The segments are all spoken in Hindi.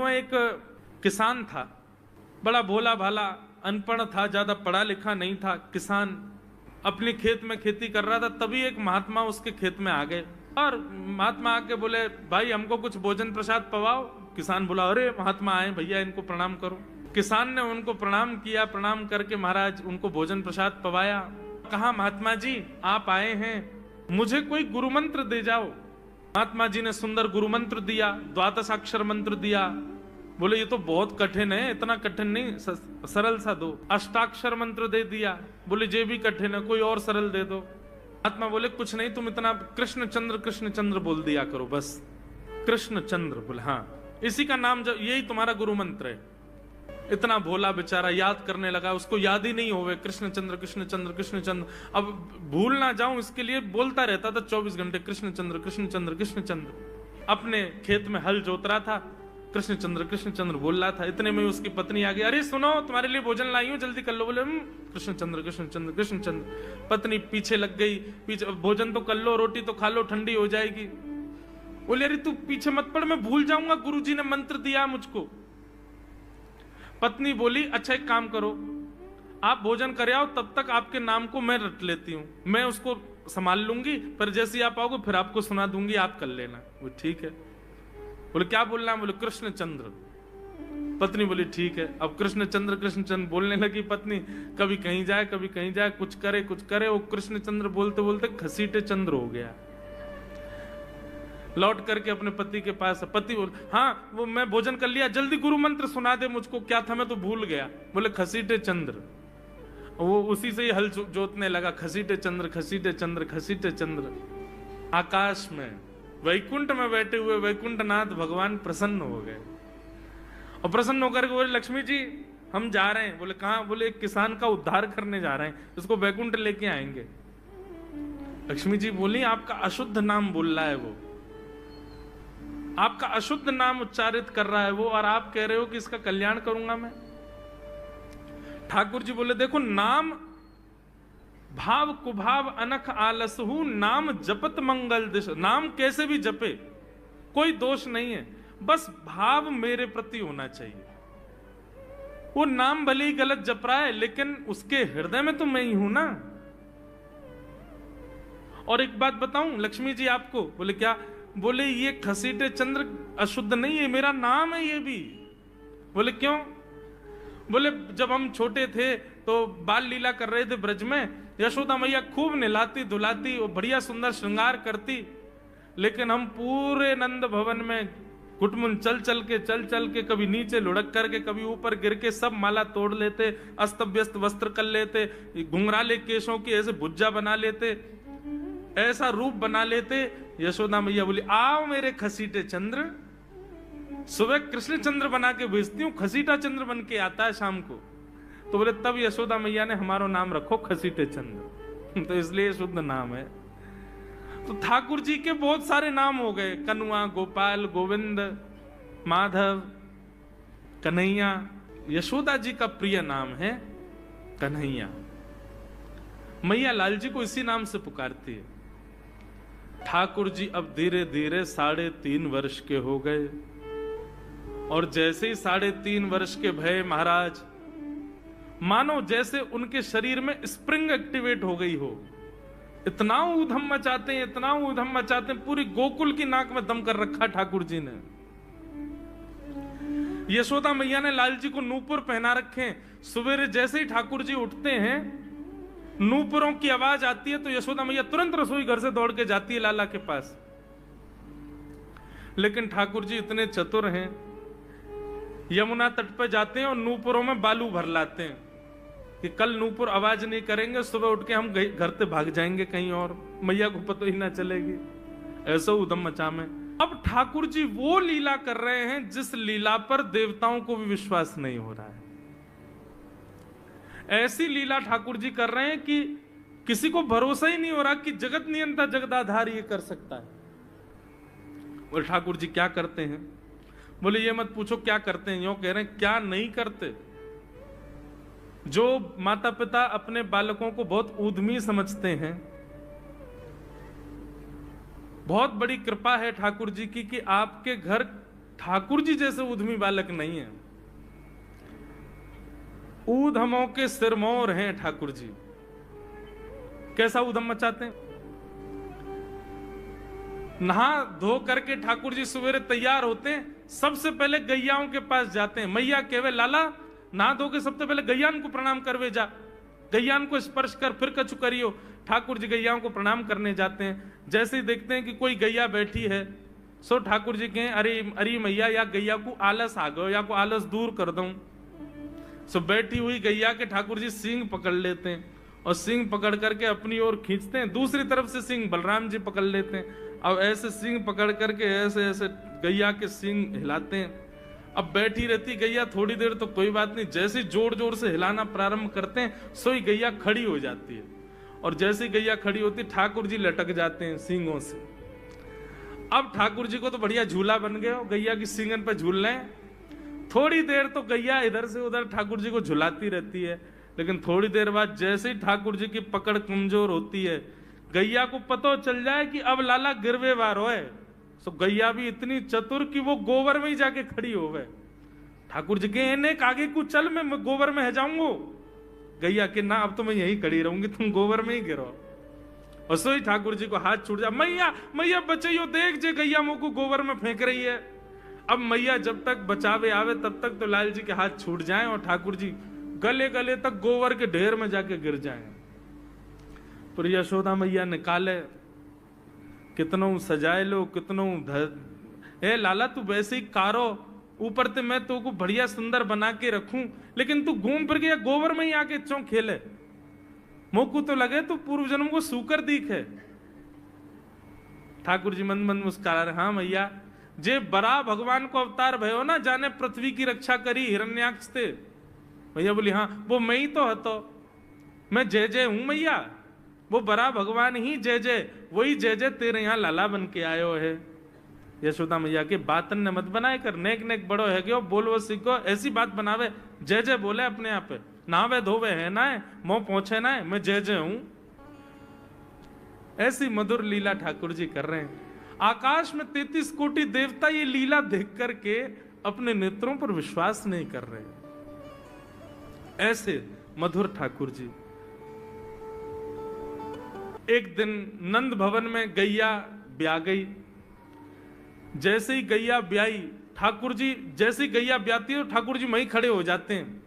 गांव एक किसान था, बड़ा भोला भाला, अनपढ़ था, ज्यादा पढ़ा लिखा नहीं था। किसान अपने खेत में खेती कर रहा था, तभी एक महात्मा उसके खेत में आ गए और महात्मा आके बोले, भाई हमको कुछ भोजन प्रसाद पवाओ। किसान बोला, अरे महात्मा आए भैया, इनको प्रणाम करो। किसान ने उनको प्रणाम किया, प्रणाम करके महाराज उनको भोजन प्रसाद पवाया। कहा, महात्मा जी आप आए हैं, मुझे कोई गुरु मंत्र दे जाओ। महात्मा जी ने सुंदर गुरु मंत्र दिया, द्वादशाक्षर मंत्र दिया। बोले ये तो बहुत कठिन है, इतना कठिन नहीं, सरल सा दो। अष्टाक्षर मंत्र दे दिया। बोले ये भी कठिन है, कोई और सरल दे दो। महात्मा बोले कुछ नहीं, तुम इतना कृष्ण चंद्र बोल दिया करो बस। कृष्ण चंद्र बोले, हाँ इसी का नाम, यही तुम्हारा गुरु मंत्र है। इतना भोला बेचारा याद करने लगा, उसको याद ही नहीं होवे कृष्ण चंद्र कृष्ण चंद्र कृष्ण चंद्र। अब भूल ना जाऊं इसके लिए बोलता रहता था 24 घंटे, कृष्ण चंद्र कृष्ण चंद्र कृष्ण चंद्र। अपने खेत में हल जोत रहा था, कृष्ण चंद्र बोल रहा था। इतने में उसकी पत्नी आ गई, अरे सुनो तुम्हारे लिए भोजन लाई हूं, जल्दी कर लो। बोले कृष्ण चंद्र कृष्ण चंद्र कृष्ण चंद्र। पत्नी पीछे लग गई, पीछे, भोजन तो कर लो, रोटी तो खा लो, ठंडी हो जाएगी। बोले अरे तू पीछे मत पड़, मैं भूल जाऊंगा, गुरुजी ने मंत्र दिया मुझको। पत्नी बोली, अच्छा एक काम करो, आप भोजन कर आओ, तब तक आपके नाम को मैं रट लेती हूँ, मैं उसको संभाल लूंगी, पर जैसे ही आप आओगे फिर आपको सुना दूंगी, आप कर लेना। वो ठीक है। बोले क्या बोलना है? बोले कृष्ण चंद्र। पत्नी बोली ठीक है। अब कृष्ण चंद्र बोलने लगी पत्नी, कभी कहीं जाए कभी कहीं जाए, कुछ करे। वो कृष्ण चंद्र बोलते बोलते घसीटे चंद्र हो गया। लौट करके अपने पति के पास, पति बोल, हाँ वो मैं भोजन कर लिया, जल्दी गुरु मंत्र सुना दे मुझको, क्या था मैं तो भूल गया। बोले घसीटे चंद्र। वो उसी से ही हल जोतने लगा, घसीटे चंद्र घसीटे चंद्र घसीटे चंद्र। आकाश में वैकुंठ में बैठे हुए वैकुंठनाथ भगवान प्रसन्न हो गए और प्रसन्न होकर के बोले, लक्ष्मी जी हम जा रहे हैं। बोले कहां? बोले एक किसान का उद्धार करने जा रहे हैं, उसको वैकुंठ लेके आएंगे। लक्ष्मी जी बोली, आपका अशुद्ध नाम बोल रहा है वो, आपका अशुद्ध नाम उच्चारित कर रहा है वो, और आप कह रहे हो कि इसका कल्याण करूंगा मैं। ठाकुर जी बोले, देखो नाम भाव कुभाव अनख आलसहु, नाम जपत मंगल दिश। नाम कैसे भी जपे कोई दोष नहीं है, बस भाव मेरे प्रति होना चाहिए। वो नाम भले ही गलत जप रहा है, लेकिन उसके हृदय में तो मैं ही हूं ना। और एक बात बताऊं लक्ष्मी जी आपको। बोले क्या? बोले ये घसीटे चंद्र अशुद्ध नहीं है, मेरा नाम है ये भी। बोले क्यों? बोले जब हम छोटे थे तो बाल लीला कर रहे थे ब्रज में, यशोदा मैया खूब नहलाती धुलाती और बढ़िया सुंदर श्रृंगार करती, लेकिन हम पूरे नंद भवन में कुटमुन चल चल के कभी नीचे लुढ़क करके कभी ऊपर गिर के सब माला तोड़ लेते, अस्त व्यस्त वस्त्र कर लेते, घुंघराले केशों की ऐसे भुज्जा बना लेते, ऐसा रूप बना लेते। यशोदा मैया बोली, आओ मेरे घसीटे चंद्र, सुबह कृष्ण चंद्र बना के भेजती हूँ, घसीटा चंद्र बन के आता है शाम को। तो बोले तब यशोदा मैया ने हमारा नाम रखो घसीटे चंद्र, तो इसलिए शुद्ध नाम है। तो ठाकुर जी के बहुत सारे नाम हो गए, कनुआ, गोपाल, गोविंद, माधव, कन्हैया। यशोदा जी का प्रिय नाम है कन्हैया। मैया लाल जी को इसी नाम से पुकारती है। ठाकुर जी अब धीरे धीरे 3.5 वर्ष के हो गए, और जैसे ही 3.5 वर्ष के भय महाराज, मानो जैसे उनके शरीर में स्प्रिंग एक्टिवेट हो गई हो। इतना ऊधम मचाते हैं, इतना ऊधम मचाते हैं, पूरी गोकुल की नाक में दम कर रखा ठाकुर जी ने। यशोदा मैया ने लाल जी को नूपुर पहना रखे। सवेरे जैसे ही ठाकुर जी उठते हैं, नूपुरों की आवाज आती है तो यशोदा मैया तुरंत रसोई घर से दौड़ के जाती है लाला के पास। लेकिन ठाकुर जी इतने चतुर हैं, यमुना तट पर जाते हैं और नूपुरों में बालू भर लाते हैं कि कल नूपुर आवाज नहीं करेंगे, सुबह उठ के हम घर से भाग जाएंगे कहीं और, मैया को पता ही ना चलेगी। ऐसा उधम मचा में अब ठाकुर जी वो लीला कर रहे हैं जिस लीला पर देवताओं को भी विश्वास नहीं हो रहा है। ऐसी लीला ठाकुर जी कर रहे हैं कि किसी को भरोसा ही नहीं हो रहा कि जगत नियंता जगदाधार ये कर सकता है। बोले ठाकुर जी क्या करते हैं? बोले ये मत पूछो क्या करते हैं, यूं कह रहे हैं क्या नहीं करते। जो माता पिता अपने बालकों को बहुत ऊधमी समझते हैं, बहुत बड़ी कृपा है ठाकुर जी की कि आपके घर ठाकुर जी जैसे उद्यमी बालक नहीं है। ऊधमों के सिरमौर हैं ठाकुर जी। कैसा उधम मचाते हैं? नहा धो करके ठाकुर जी सवेरे तैयार होते हैं, सबसे पहले गैयाओं के पास जाते हैं। मैया कहवे लाला नहा धो के सबसे पहले गैयान को प्रणाम करवे जा, गैयान को स्पर्श कर फिर कछु करियो। ठाकुर जी गैयाओं को प्रणाम करने जाते हैं। जैसे ही देखते हैं कि कोई गैया बैठी है, सो ठाकुर जी कहें अरे अरे मैया या गैया को आलस आ गयो, या को आलस दूर कर दूं। सो बैठी हुई गैया के ठाकुर जी सींग पकड़ लेते हैं और सींग पकड़ करके अपनी ओर खींचते हैं। दूसरी तरफ से सींग बलराम जी पकड़ लेते हैं। अब ऐसे सींग पकड़ करके ऐसे ऐसे गैया के सींग हिलाते हैं। अब बैठी रहती गैया थोड़ी देर तो कोई बात नहीं, जैसे जोर जोर से हिलाना प्रारंभ करते हैं सोई गैया खड़ी हो जाती है। और जैसे गैया खड़ी होती ठाकुर जी लटक जाते हैं सींगों से। अब ठाकुर जी को तो बढ़िया झूला बन गया, गैया की सींगन पर झूल रहे हैं। थोड़ी देर तो गैया इधर से उधर ठाकुर जी को झुलाती रहती है, लेकिन थोड़ी देर बाद जैसे ही ठाकुर जी की पकड़ कमजोर होती है, गैया को पता चल जाए कि अब लाला गिरवे वार होए। सो गैया भी इतनी चतुर कि वो गोबर में ही जाके खड़ी हो गए। ठाकुर जी के ने आगे को चल, मैं गोबर में है जाऊंगो। गैया के ना अब तो मैं यहीं खड़ी रहूंगी, तुम गोबर में ही गिरो। और सोई ठाकुर जी को हाथ छूट जा, मैया मैया बचाइयो, देख जे गैया मुंह को गोबर में फेंक रही है। अब मैया जब तक बचावे आवे तब तक तो लाल जी के हाथ छूट जाएं और ठाकुर जी गले गले तक गोबर के ढेर में जाके गिर जाएं। पर यशोदा मैया निकाले, कितनों सजाए लो, कितनों ए लाला तू वैसे ही कारो, ऊपर ते मैं तो को बढ़िया सुंदर बना के रखूं, लेकिन तू घूम फिर के गोबर में ही आके चौं खेले। मोकू तो लगे तू पूर्व जन्म को सूकर दीख है। ठाकुर जी मन मन मुस्कुरा रहे, हाँ मैया जे बरा भगवान को अवतार भयो ना, जाने पृथ्वी की रक्षा करी हिरण्याक्ष थे। मैया बोली हाँ वो मैं ही तो हतो, मैं जय जय हूं मैया, वो बरा भगवान ही जय जय, वही जय जय तेरे यहाँ लाला बन के आयो है। यशोदा मैया के बातन ने मत बनाए कर, नेक नेक बड़ो है क्यों बोलवो सीखो, ऐसी बात बनावे, जय जय बोले अपने आप पे, नावे धोवे है ना है, मोह पहुंचे ना है, मैं जय जय हूं। ऐसी मधुर लीला ठाकुर जी कर रहे हैं। आकाश में 33 कोटि देवता ये लीला देख करके अपने नेत्रों पर विश्वास नहीं कर रहे। ऐसे मधुर ठाकुर जी। एक दिन नंद भवन में गैया ब्याह गई। जैसे ही गैया ब्याई, ठाकुर जी जैसे ही गैया ब्याती है ठाकुर जी वहीं खड़े हो जाते हैं।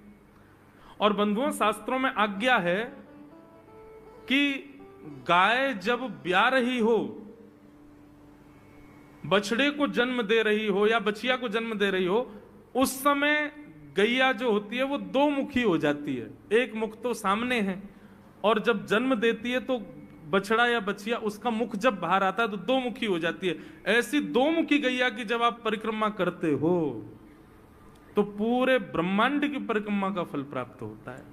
और बंधुओं शास्त्रों में आज्ञा है कि गाय जब ब्याह रही हो, बछड़े को जन्म दे रही हो या बछिया को जन्म दे रही हो, उस समय गैया जो होती है वो दो मुखी हो जाती है। एक मुख तो सामने है, और जब जन्म देती है तो बछड़ा या बछिया उसका मुख जब बाहर आता है तो दो मुखी हो जाती है। ऐसी दो मुखी गैया की जब आप परिक्रमा करते हो तो पूरे ब्रह्मांड की परिक्रमा का फल प्राप्त होता है।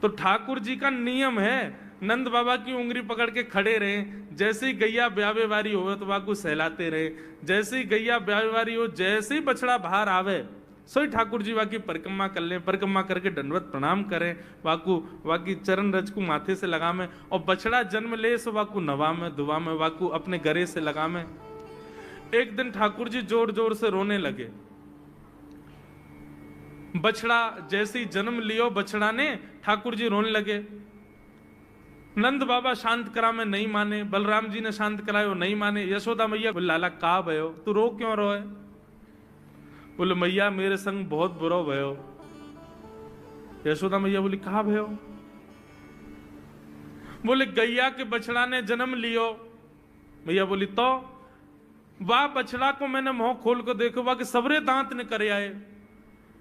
तो ठाकुर जी का नियम है, नंद बाबा की उंगली पकड़ के खड़े रहे, जैसे ही गैया ब्यावे वारी हो तो वाकू सहलाते रहे, जैसे ही गैया ब्यावे वारी हो, जैसे ही बछड़ा बाहर आवे सोई ठाकुर जी वाकी परिक्रमा कर लें, परिक्रमा करके दंडवत प्रणाम करें, वाकू वाकी चरण रज को माथे से लगा में, और बछड़ा जन्म ले सो वाकू नवा में दुआ में, वाकू अपने गरे से लगा में। एक दिन ठाकुर जी जोर जोर से रोने लगे। बछड़ा जैसे ही जन्म लियो बछड़ा ने, ठाकुर जी रोने लगे। नंद बाबा शांत करा में नहीं माने, बलराम जी ने शांत करायो नहीं माने। यशोदा मैया बोले लाला का भयो, तू रो क्यों रोए? बोले मैया मेरे संग बहुत बुरा भयो। यशोदा मैया बोली कहा भयो? बोले गैया के बछड़ा ने जन्म लियो। मैया बोली तो वाह बछड़ा को मैंने मुंह खोल कर देखो, वाह के सबरे दांत निकले आए।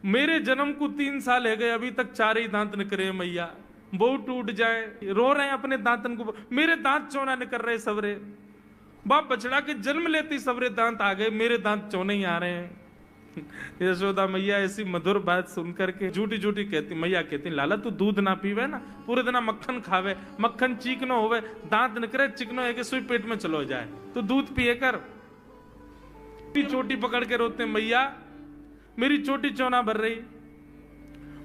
मेरे जन्म को 3 साल है गए, अभी तक 4 ही दांत निकले मैया, वो टूट जाए, रो रहे हैं अपने दांतन को, मेरे दांत चौना निकल रहे सबरे। वाह बछड़ा के जन्म लेते सबरे दांत आ गए, मेरे दांत चौने ही आ रहे हैं। यशोदा मैया ऐसी मधुर बात सुनकर के झूठी झूठी कहती, मैया कहती लाला तू दूध ना पीवे ना, पूरे दिन मक्खन खावे, मक्खन चीकनो होवे, दांत निकले चिकनो है कि सुई पेट में चलो जाए, तो दूध पिए कर। चोटी पकड़ के रोते मैया मेरी चोटी चौना भर रही।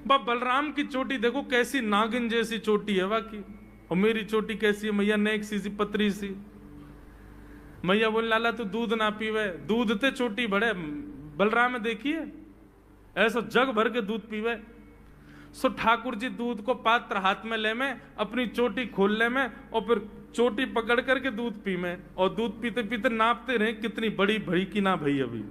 बलराम की चोटी देखो कैसी नागिन जैसी चोटी है वाकई, और मेरी चोटी कैसी है मैया, नेक सी पतरी सी। मैया बोले लाला तू दूध ना पीवे, दूध ते चोटी बड़े। बलराम देखिए ऐसा जग भर के दूध पीवे। सो ठाकुर जी दूध को पात्र हाथ में ले में, अपनी चोटी खोल ले में, और फिर चोटी पकड़ करके दूध पी में, और दूध पीते पीते नापते रहे कितनी बड़ी भई की ना भई अभी।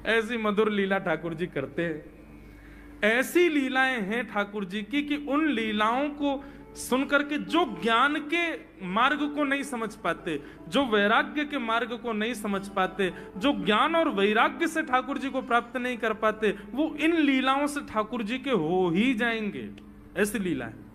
ऐसी मधुर लीला ठाकुर जी करते हैं। ऐसी लीलाएं हैं ठाकुर जी की कि उन लीलाओं को सुनकर के जो ज्ञान के मार्ग को नहीं समझ पाते, जो वैराग्य के मार्ग को नहीं समझ पाते, जो ज्ञान और वैराग्य से ठाकुर जी को प्राप्त नहीं कर पाते, वो इन लीलाओं से ठाकुर जी के हो ही जाएंगे। ऐसी लीला है।